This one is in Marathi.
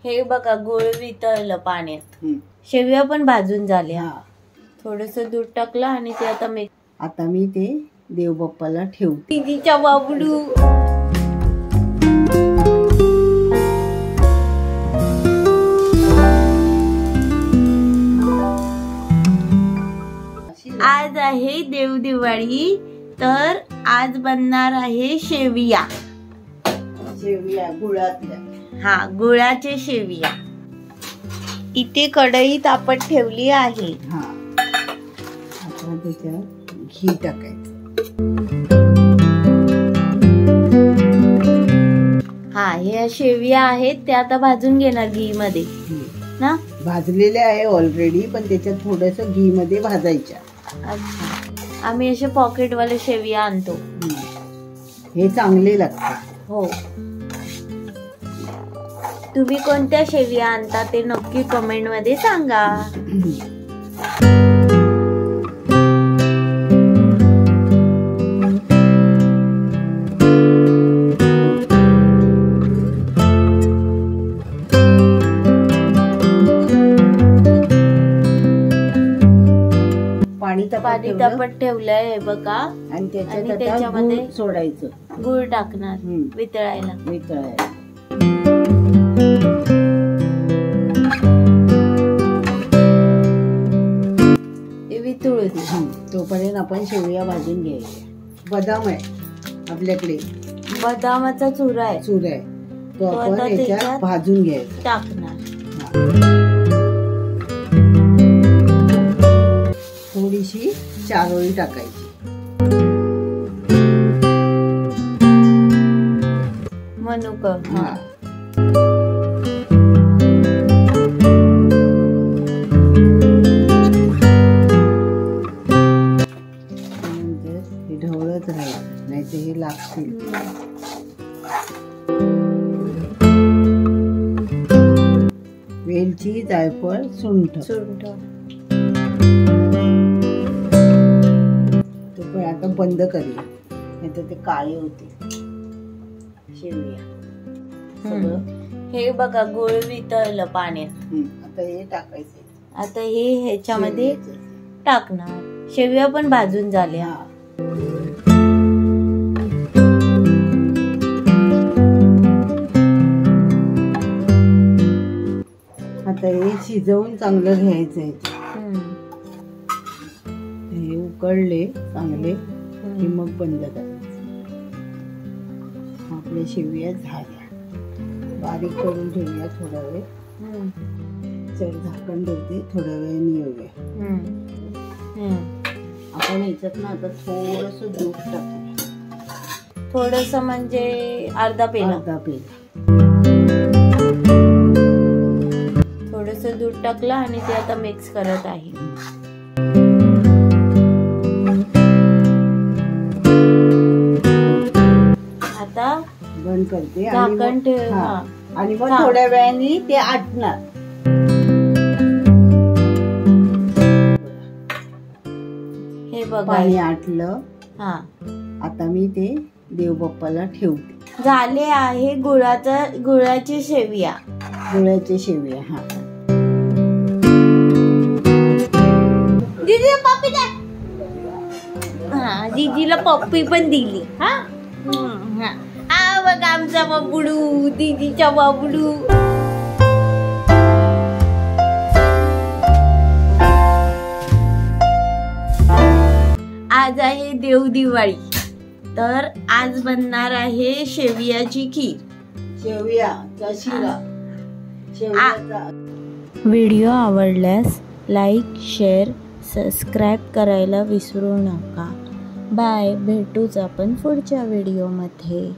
हे बघा गुळ वितळलं पाण्यात. शेवया पण भाजून झाल्या. थोडस दूध टाकलं आणि ते आता आता मी ते देवबाप्पाला ठेवते. दीदीच्या बाबडू. आज आहे देव दिवाळी, तर आज बनणार आहे शेवया. शेवया गुळातल्या. हा, गुळाचे शेवया. इथे कढई तापत ठेवली आहे. हा, आता त्याच्यात घी टाकायचं. हा, हे शेवया आहेत ते आता भाजून घेणार घी मध्ये ना. भाजलेले आहे ऑलरेडी, पण त्याच्यात थोडस घी मध्ये भाजायच्या. अच्छा, आम्ही असे पॉकेट वाले शेवया आणतो. हे चांगले लागतात. हो, तुम्ही कोणत्या शेवया आणता ते नक्की कमेंट मध्ये सांगा. पाणी तापत ठेवलंय बघा, आणि त्याच्यामध्ये सोडायचं. गुळ टाकणार वितळायला. वितळू दे. तोपर्यंत आपण शेवया भाजून घ्यायच्या. बदाम आहे आपल्याकडे, बदामाचा चूरा आहे. तो आपण याच्यात भाजून घ्यायचा. टाकणार. थोडीशी चारोळी टाकायची. मनुक. हे ढवळत राहील, नाही तर हे लागतील. वेलची, जायफळ, सुंठ. आता बंद करूया, नाही तर ते काळे होते शेवया. हे बघा गुळ वितळलं पाण्यात. आता हे टाकायचं. आता हे ह्याच्यामध्ये टाकणार. शेवया पण भाजून झाल्या. आता हे शिजवून चांगलं घ्यायचं. हे उकळले चांगले की मग बंद करायचं. आपल्या शेवया झाल्या. बारीक करून ठेवूया थोडा वेळ. चल झाकण ठेवते, थोड्या वेळाने येऊया. आपण याच्यात ना आता थोडस दूध टाकूया. थोडस म्हणजे अर्धा पेला. थोडस दूध टाकलं आणि ते आता मिक्स करत आहे. आता बंद करते झाकण ठेव. आणि मग थोड्या वेळाने ते आटणार. हे बघा पाणी आटलं. हा, आता मी ते देवबाप्पाला ठेवते. झाले आहे गुळाचे शेवया. गुळाचे शेवया. हा, दीदीला पप्पी दे. हा, दीदीला पप्पी पण दिली. हा, बघा आमचा बाबुडू, दीदीचा बाबुडू. आज आहे देव दिवाळी, तर आज बनणार आहे शेवयाची खीर. शेवयाचा शिरा. व्हिडिओ आवडल्यास लाईक, शेअर, सबस्क्राईब करायला विसरू नका. बाय. भेटूच आपण पुढच्या व्हिडिओमध्ये.